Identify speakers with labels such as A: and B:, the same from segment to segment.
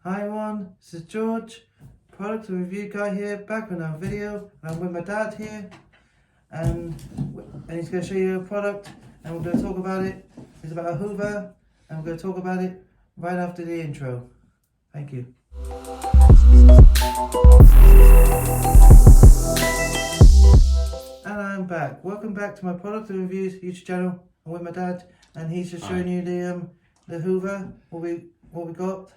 A: Hi everyone, this is George, product review guy here, back with another video. I'm with my dad here, and he's going to show you a product, and we're going to talk about it. It's about a Hoover, and we're going to talk about it right after the intro. Thank you. And I'm back. Welcome back to my product reviews YouTube channel. I'm with my dad, and he's just showing you the Hoover. What we got.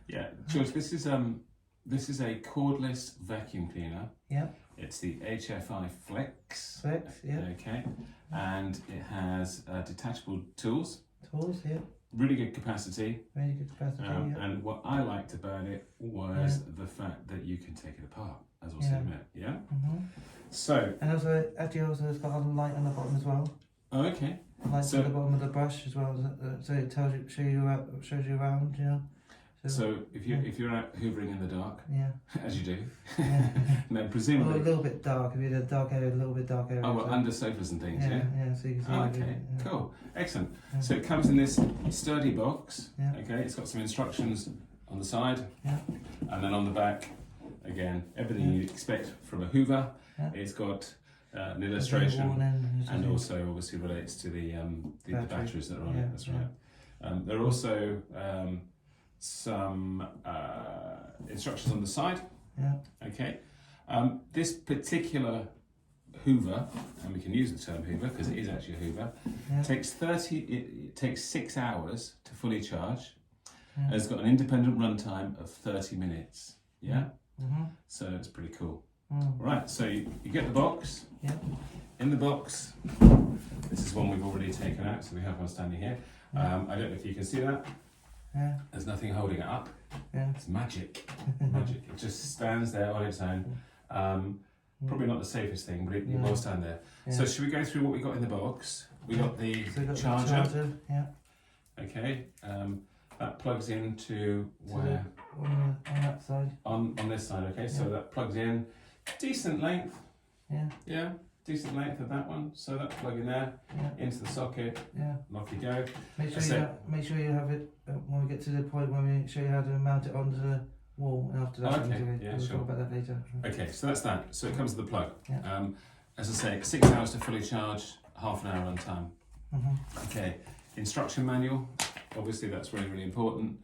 B: Yeah, George, this is a cordless vacuum cleaner.
A: Yeah.
B: It's the HF1 Flex.
A: Flex, yeah.
B: Okay, and it has detachable tools.
A: Tools, yeah.
B: Really good capacity.
A: Really good capacity, yeah.
B: And what I liked about it was the fact that you can take it apart, as we'll see in a minute. Yeah. So.
A: And also, actually, it's got a light on the bottom as well.
B: Oh, okay.
A: Lights on the bottom of the brush as well, so it shows you around, you know.
B: So if you're out hoovering in the dark,
A: yeah,
B: as you do,
A: yeah.
B: then presumably
A: well, a little bit dark. If you're in a dark area, a little bit dark area.
B: Oh, well, under sofas and things, yeah.
A: Yeah, so you can see.
B: Okay, cool, excellent. So it comes in this sturdy box.
A: Yeah.
B: Okay, it's got some instructions on the side.
A: Yeah.
B: And then on the back, again, everything you'd expect from a Hoover. Yeah. It's got an illustration, and also obviously relates to the batteries that are on it. That's right. There are also some instructions on the side. Yeah. Okay. This particular Hoover, and we can use the term Hoover because it is actually a Hoover, it takes 6 hours to fully charge. And it's got an independent runtime of 30 minutes. Yeah. So it's pretty cool. Right. So you get the box. Yeah. In the box, this is one we've already taken out, so we have one standing here. I don't know if you can see that. Yeah. There's nothing holding it up. Yeah. It's magic. Magic. It just stands there on its own. Probably not the safest thing, but it will stand there. Yeah. So should we go through what we got in the box? We got the charger. Yeah. Okay. That plugs into where?
A: On that side.
B: On this side. Okay. So that plugs in. Decent length. Yeah. Yeah. Decent length of that one, so that plug in there into the socket. Yeah. And off you go. Make sure you have it when we get to the point when we show you how to mount it onto the wall, and after that, we'll talk about that later. Okay, so that's that. So it comes with the plug. Yeah. As I say, 6 hours to fully charge, half an hour on time. Okay. Instruction manual. Obviously, that's really, really important.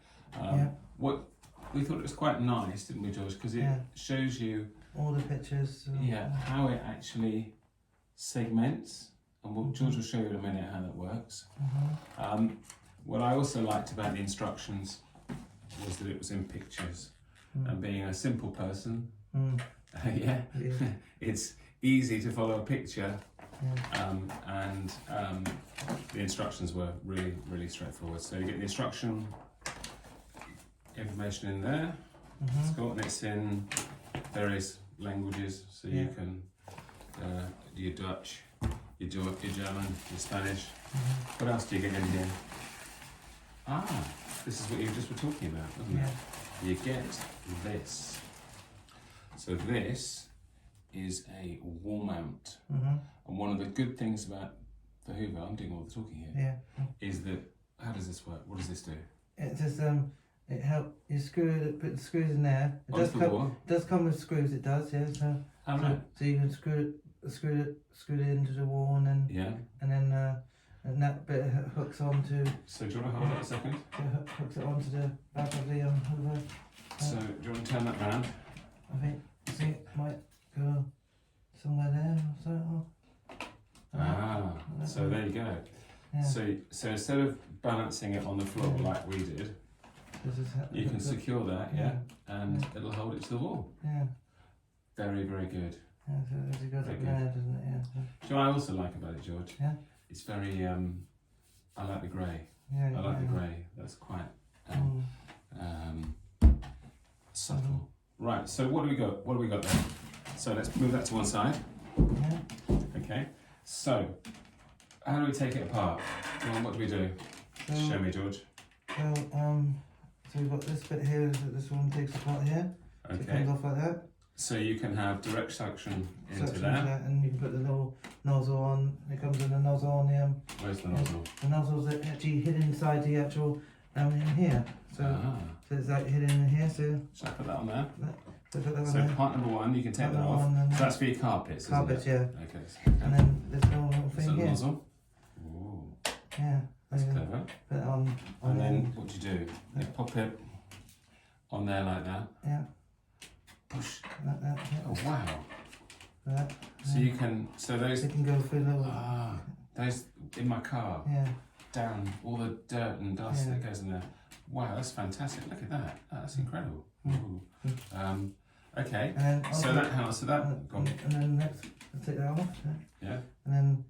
B: What we thought it was quite nice, didn't we, George? Because it shows you
A: all the pictures.
B: How it actually segments, and George will show you in a minute how that works. What I also liked about the instructions was that it was in pictures, and being a simple person, it's easy to follow a picture, and the instructions were really, really straightforward. So you get the instruction information in there. It's got, and it's in various languages, so you can your Dutch, your German, your Spanish. What else do you get in here? This is what you just were talking about, wasn't it? You get this. So this is a wall mount, and one of the good things about the Hoover, I'm doing all the talking here, is that, how does this work? What does this do?
A: It just it helps you put the screws in there. It does come with screws. It does, yeah. So you can screw it into the wall, and then and that bit hooks onto.
B: So do you want to hold it a second?
A: It hooks it onto the back of the Hoover.
B: So do you want to turn that round?
A: I think it might go somewhere there.
B: So there you go. Yeah. So instead of balancing it on the floor like we did, you can secure that, and it'll hold it to the wall. Yeah. Very, very good.
A: Yeah, so it goes up there, doesn't it? Yeah.
B: Do you know what I also like about it, George? Yeah. It's very, I like the grey. Yeah. I like the grey. That's quite subtle. Right, so what do we got? What do we got there? So let's move that to one side. Yeah. Okay. So, how do we take it apart? Well, what do we do? Show me, George.
A: So we've got this bit here, this one takes apart here. Okay. So it comes off like that.
B: So you can have direct suction into that.
A: And you can put the little nozzle on. It comes with a nozzle on the
B: Where's the nozzle?
A: The nozzle's actually hidden inside the actual in here. So, so it's like hidden in here. So
B: shall I put that on there?
A: put that on
B: So
A: there.
B: part number 1, you can take
A: Part
B: that
A: number
B: off.
A: one, and
B: So that's for your carpets,
A: carpets,
B: isn't
A: yeah.
B: it? Okay. So,
A: And then there's no little
B: it's a
A: thing here.
B: nozzle. Ooh,
A: Yeah.
B: that's
A: and
B: clever.
A: Put it on
B: And then what do you do? You pop it on there like that.
A: Yeah.
B: Push.
A: Like that. Yeah.
B: Oh wow.
A: That.
B: So you can, so those,
A: It can go through little.
B: those in my car,
A: Yeah.
B: down all the dirt and dust
A: Yeah.
B: that goes in there. Wow, that's fantastic. Look at that. Oh, that's incredible.
A: Mm.
B: Ooh. Okay.
A: And then
B: So that how? So that. Gone.
A: and then next, I'll take that off.
B: Yeah.
A: And then,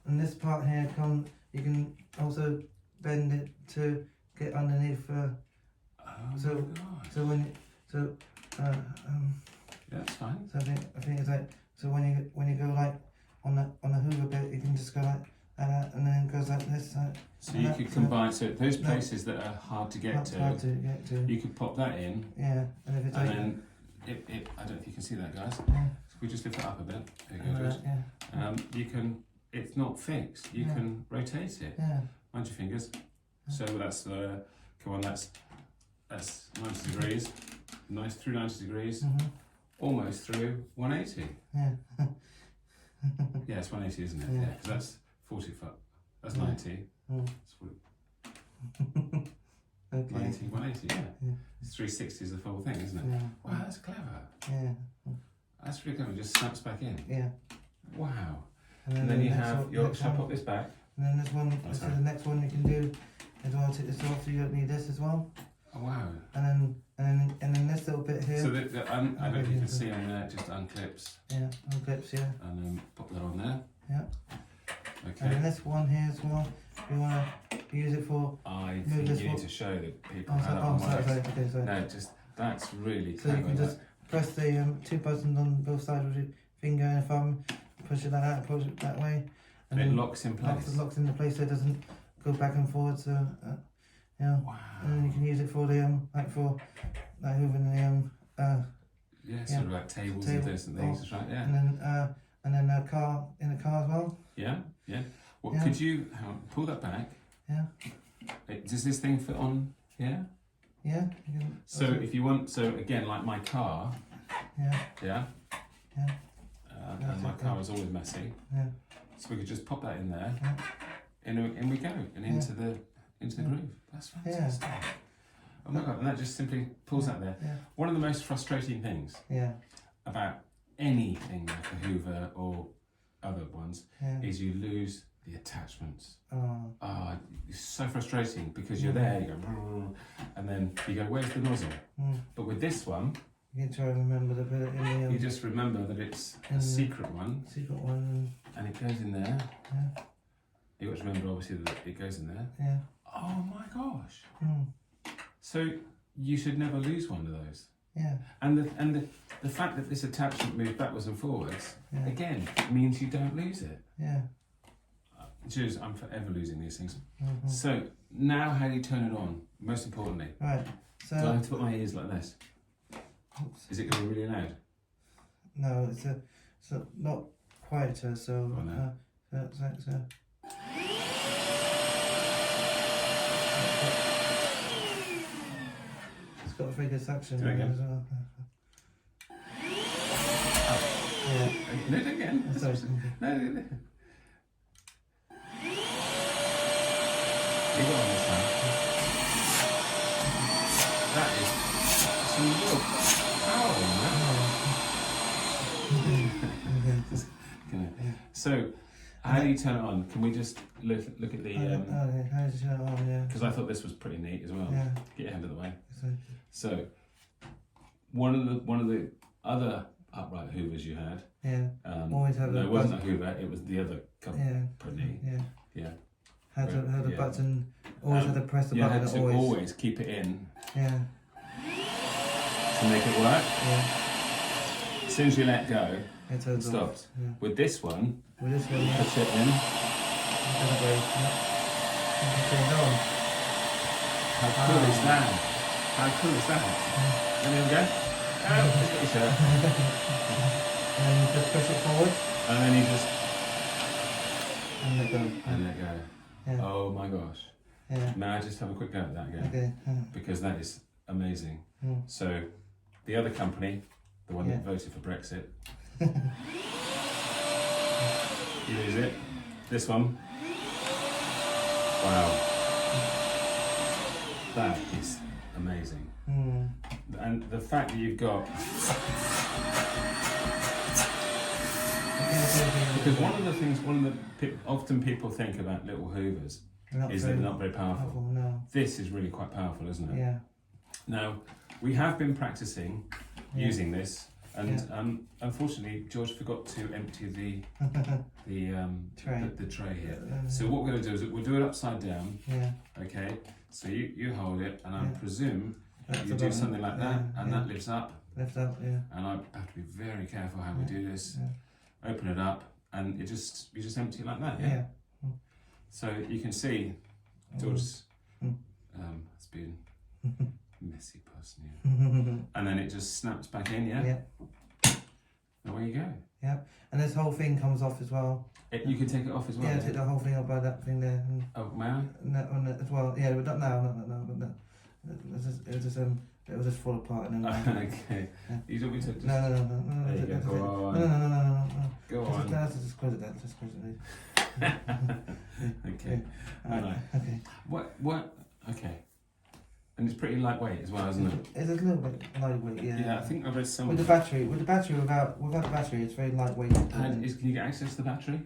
A: and this part here comes. You can also bend it to get underneath.
B: Oh
A: So-
B: my gosh.
A: So when you, so
B: Yeah, that's fine.
A: so I think it's like, so when you go like on the hoover bit, you can just go like that, and then it goes like this. Like,
B: So you could combine. So those places that are hard to get to,
A: hard to get to.
B: you could pop that in,
A: Yeah, and if it's
B: and
A: like,
B: then it. I don't know if you can see that, guys.
A: yeah,
B: So we just lift it up a bit. There you go,
A: like
B: George.
A: that, yeah,
B: You can. It's not fixed. You
A: Yeah.
B: can rotate it.
A: yeah,
B: Mind your fingers. So that's come on. That's 90 degrees. Nice through 90 degrees. Almost through 180.
A: yeah,
B: Yeah, it's 180, isn't it?
A: Yeah.
B: Yeah, because that's 40 foot. That's
A: Yeah.
B: 90.
A: Mm.
B: It's 40,
A: okay,
B: 90, 180. Yeah.
A: Yeah.
B: It's 360 is the full thing, isn't it?
A: yeah,
B: Wow, that's clever.
A: yeah,
B: That's really clever. It just snaps back in.
A: yeah.
B: Wow.
A: And
B: And then
A: the
B: you
A: next
B: have
A: one-
B: your.
A: next
B: Shall I
A: one-
B: pop this back?
A: And then this one, this is
B: sorry.
A: the next one you can do as well. Take this off, so you don't need this as well.
B: Oh wow.
A: And then this little bit here.
B: So I don't know if you can see on there. It just unclips
A: Yeah, on clips, yeah.
B: and then pop that on there.
A: Yeah.
B: Okay.
A: And then this one here as well. You want to use it for.
B: I
A: Move
B: think
A: this
B: you need
A: one.
B: to show the people
A: Oh,
B: how that one
A: sorry,
B: works.
A: okay, sorry.
B: No, just that's really
A: So
B: clever.
A: you can just press the 2 buttons on both sides with your finger and thumb, push it like that, push it that way, and
B: it
A: then
B: locks in place.
A: locks into place so it doesn't go back and forward. So you know,
B: Wow.
A: and then you can use it for the for hoovering the
B: Yeah, sort of like tables and this and things, that's right? Yeah.
A: and then a car in the car as well.
B: Yeah, yeah. Well,
A: Yeah.
B: could you pull that back?
A: Yeah.
B: Does this thing fit on here?
A: Yeah. You can,
B: So if you want, so again, like my car,
A: yeah.
B: yeah,
A: Yeah.
B: and my car is always messy.
A: Yeah.
B: So we could just pop that in there,
A: Yeah.
B: and in we go, and into the groove. That's fantastic. Oh my god! And that just simply pulls that there.
A: Yeah.
B: One of the most frustrating things
A: Yeah.
B: about anything like a Hoover or other ones
A: Yeah.
B: is you lose the attachments.
A: Oh.
B: It's so frustrating because you're there, you go, "Brrr," and then you go, where's the nozzle?
A: Mm.
B: But with this one,
A: You can try to remember to put it in the
B: you just remember that it's a
A: in the
B: secret one,
A: secret one.
B: and it goes in there.
A: Yeah.
B: You got to remember, obviously, that it goes in there.
A: Yeah.
B: Oh my gosh!
A: Mm.
B: So you should never lose one of those.
A: Yeah.
B: And the fact that this attachment moves backwards and forwards
A: Yeah.
B: again means you don't lose it.
A: Yeah.
B: Jeez, I'm forever losing these things.
A: Mhm.
B: So now, how do you turn it on? Most importantly,
A: Right.
B: do I
A: So
B: have to put my ears like this?
A: oops.
B: Is it going to be really loud?
A: No, it's a not quieter. So
B: Oh, no.
A: so. It's got a very good suction
B: Do it
A: in it
B: again.
A: as well.
B: Oh.
A: Yeah.
B: No, do it again.
A: Sorry.
B: No. You got on this time. That is some real power in that. So, how do you turn it on? Can we just look at the?
A: Okay, how did you turn it on? Yeah.
B: Because I thought this was pretty neat as well.
A: Yeah.
B: Get your hand out of the way.
A: So,
B: So, one of the other upright hoovers you had.
A: yeah. Always had
B: no,
A: a
B: it wasn't a hoover. It was the other
A: Yeah.
B: company.
A: Yeah.
B: Yeah.
A: Had the
B: Yeah.
A: button. Always had to press the
B: You
A: button.
B: had to always keep it in
A: Yeah.
B: to make it work.
A: Yeah.
B: As soon as you let go,
A: It
B: it
A: turns off.
B: stops.
A: Yeah.
B: With this one,
A: With this one, yeah.
B: push it in.
A: Turn it away. Yeah. Turn it on.
B: How cool is that? How cool is that? And there we go. Oh, let's get your shirt.
A: And then you just push it forward
B: And then you just
A: and let go.
B: and let go.
A: Yeah.
B: Oh my gosh.
A: Yeah.
B: May I just have a quick go at that again?
A: Okay.
B: Because that is amazing. So, the other company, the one that voted for Brexit, you lose it. This one, wow, that is amazing. And the fact that you've got, because one of the often people think about little hoovers is they're not very powerful.
A: No.
B: This is really quite powerful, isn't it?
A: Yeah.
B: Now, we have been practicing using this, and unfortunately, George forgot to empty the tray here. So what we're going to do is we'll do it upside down.
A: Yeah.
B: Okay. So you hold it, and I presume you do something like that, and that lifts up.
A: Lift up. Yeah.
B: And I have to be very careful how we do this. Open it up, and you just empty it like that. Yeah. So you can see George's has been messy person, and then it just snaps back in, away you go.
A: And this whole thing comes off as well.
B: You can take it off as well.
A: Yeah, take the whole thing off by that thing there.
B: Oh, may I?
A: As well. Yeah, but not now, but no. It will just fall apart and then.
B: Okay. You don't mean to just...
A: No.
B: There you go. Go on.
A: No.
B: Go on.
A: Just close it down. Just close it.
B: Okay. Right.
A: Okay.
B: What? Okay. And it's pretty lightweight as well, isn't it?
A: It's a little bit lightweight, yeah.
B: Yeah, I think I read some.
A: With the battery, without the battery, it's very lightweight.
B: Can you get access to the battery?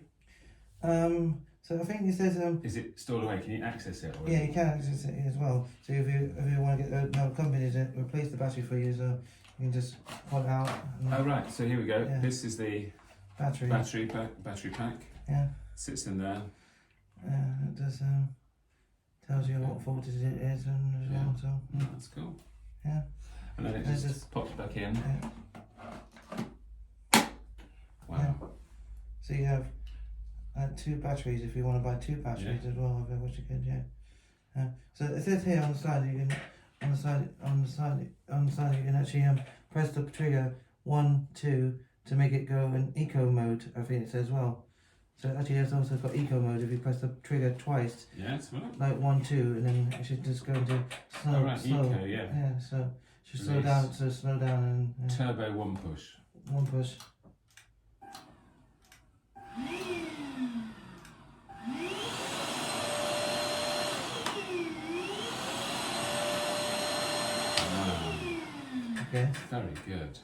A: So I think it says
B: Is it stored away? Can you access it? Or
A: yeah, you can access it as well. So if you want to get another company to replace the battery for you, so you can just pull it out.
B: Oh right, so here we go.
A: Yeah.
B: This is the
A: battery
B: pack.
A: Yeah.
B: Sits in there.
A: It does tells you what voltage it is and as well. So
B: that's cool.
A: Yeah.
B: And then it just pops back in.
A: Yeah.
B: Wow.
A: Yeah. So you have 2 batteries if you want to buy 2 batteries as well, which you could, so it says here on the side you can you can actually press the trigger 1, 2 to make it go in eco mode. I think it says as well. So actually it's also got eco mode if you press the trigger twice.
B: Yeah, it's right.
A: Like 1, 2, and then it should just go into slow.
B: Oh right,
A: slow.
B: eco, yeah.
A: Yeah, so it should slow
B: Release.
A: down and
B: Turbo 1 push.
A: 1 push. Okay.
B: Very good.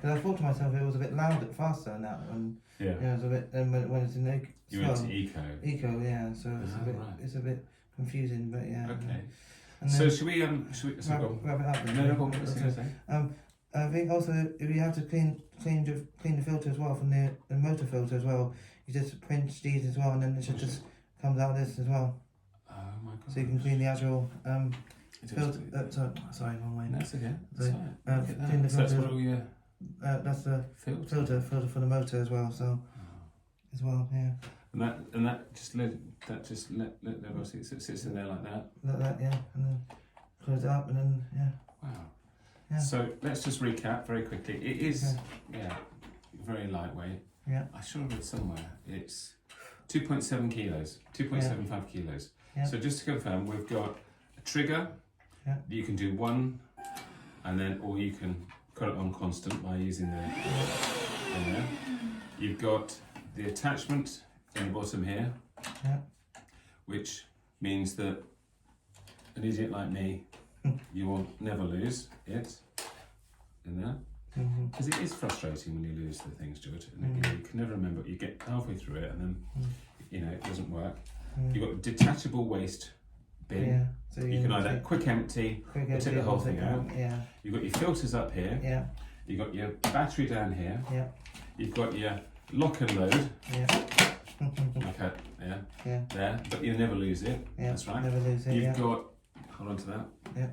A: Because I thought to myself it was a bit louder, faster than that one.
B: Yeah.
A: It was a bit. When it's in
B: You went to eco.
A: Eco, yeah. So it's a bit.
B: Right.
A: It's a bit confusing, but yeah.
B: Okay.
A: And
B: So
A: then
B: should we
A: wrap it up?
B: No, go on. What was I going to say?
A: I think also if you have to clean the filter as well from the motor filter as well, you just pinch these as well, and then it should just comes out this as well.
B: Oh my god.
A: So you can clean the actual filter. Sorry, wrong way.
B: That's okay.
A: So,
B: That's fine.
A: clean the
B: So that's
A: filter.
B: what all your
A: That's the filter for the motor as well. So as well, yeah.
B: And that just let obviously it sits in there like that.
A: Like that, yeah, and then close it up, and then
B: Wow.
A: Yeah.
B: So let's just recap very quickly. It is very lightweight.
A: Yeah.
B: I should have read somewhere. It's 2.7 kilos, 2.75 kilos.
A: Yeah.
B: So just to confirm, we've got a trigger.
A: Yeah.
B: You can do 1, and then or you can cut it on constant by using the in there. You've got the attachment in the bottom here, which means that an idiot like me, you will never lose it in there. Because it is frustrating when you lose the things, George. And you can never remember. You get halfway through it, and then it doesn't work. You've got a detachable waste bin.
A: Yeah. So
B: you can either quick empty or take the whole thing out.
A: Yeah.
B: You've got your filters up here.
A: Yeah.
B: You've got your battery down here.
A: Yeah.
B: You've got your lock and load.
A: Yeah.
B: Okay. Yeah.
A: Yeah.
B: There, but you'll never lose it.
A: Yeah.
B: That's right.
A: Never lose it.
B: You've got. Hold on to that.
A: Yeah.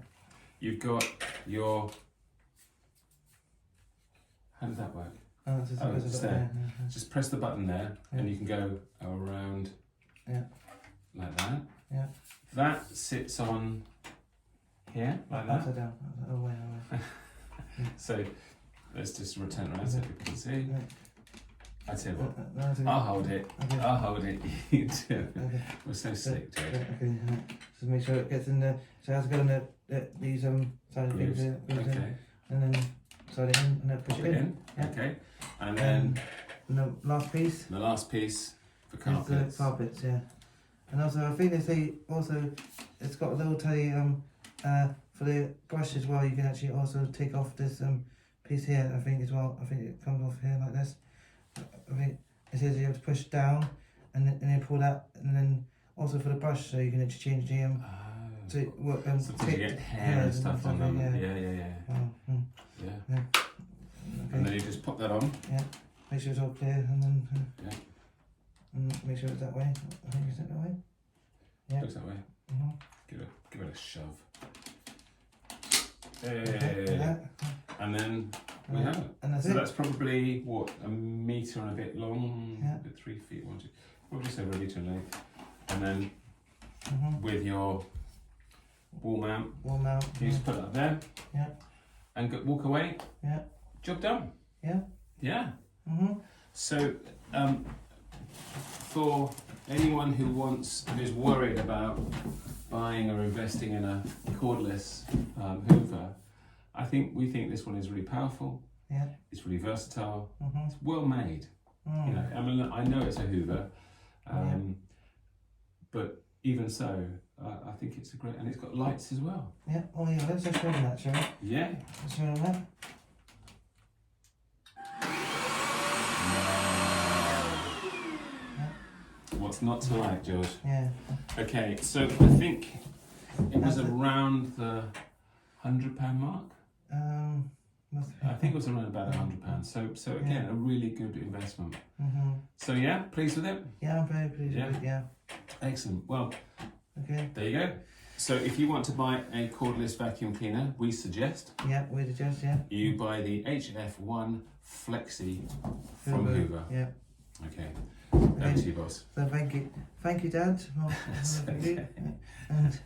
B: You've got your. How does that work?
A: It's
B: there. Just press the button there, and you can go around.
A: Yeah.
B: Like that.
A: Yeah.
B: That sits on here, like that.
A: Upside down. Away.
B: So let's just return around so people can see. I tell you what,
A: No, it's okay.
B: I'll hold it.
A: Okay.
B: I'll hold it. You do.
A: Okay.
B: We're so sick, George.
A: Okay, just make sure it gets in there. So it has to go in these side things
B: Grooves.
A: here, grooves in,
B: Okay.
A: and then slide it in, and then push
B: Pop
A: it
B: it
A: in.
B: in.
A: Yeah.
B: Okay. And then
A: And the last piece
B: the last piece for
A: is
B: carpets.
A: the carpets, yeah. And also, I think they say also it's got a little tiny for the brush as well. You can actually also take off this piece here. I think as well. I think it comes off here like this. I think it says you have to push down and then pull that, and then also for the brush, so you can actually change the to work
B: Sometimes you get hair and stuff on them. Yeah.
A: Oh,
B: Yeah.
A: okay.
B: And then you just pop that on.
A: Yeah. Make sure it's all clear, and then
B: Yeah.
A: and make sure it's that way. I think it's that way. Yeah.
B: Looks that way.
A: Mhm.
B: Give it a shove.
A: Okay,
B: Hey.
A: like that.
B: And then we have it.
A: And that's
B: So
A: it.
B: that's probably what, a metre and a bit long,
A: Yeah.
B: 3 feet, what would you say, over a metre in length? And then
A: Mhm.
B: with your wall mount,
A: Wall mount.
B: you just put that there.
A: Yeah.
B: And walk away.
A: Yeah.
B: Job done.
A: Yeah.
B: Yeah.
A: Mhm.
B: So for anyone who's worried about buying or investing in a cordless Hoover, we think this one is really powerful.
A: Yeah.
B: It's really versatile.
A: Mhm.
B: It's well made.
A: Mm.
B: You know, I mean, I know it's a Hoover, but even so, I think it's a great, and it's got lights as well.
A: Yeah. Oh yeah. Let's just show them that, shall we?
B: Yeah.
A: Let's show them that.
B: What's not to like, George?
A: Yeah.
B: Okay, so I think it was around the £100 mark.
A: Must be.
B: I think it was around about £100. So again, a really good investment.
A: Mhm.
B: So yeah, pleased with it?
A: Yeah, I'm very pleased
B: Yeah.
A: with it. Yeah.
B: Excellent. Well,
A: Okay.
B: there you go. So if you want to buy a cordless vacuum cleaner, we suggest
A: Yeah. We suggest. Yeah.
B: you buy the HF1 Flexi from Hoover.
A: Yeah.
B: Okay. Over to you, boss.
A: So thank you, Dad. Thank you. And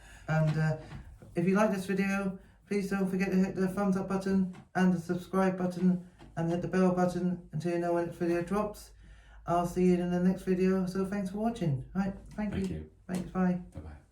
A: if you like this video, please don't forget to hit the thumbs up button and the subscribe button and hit the bell button until you know when the video drops. I'll see you in the next video. So thanks for watching. Right. Thank you.
B: Thank you.
A: Thanks. Bye.
B: Bye-bye.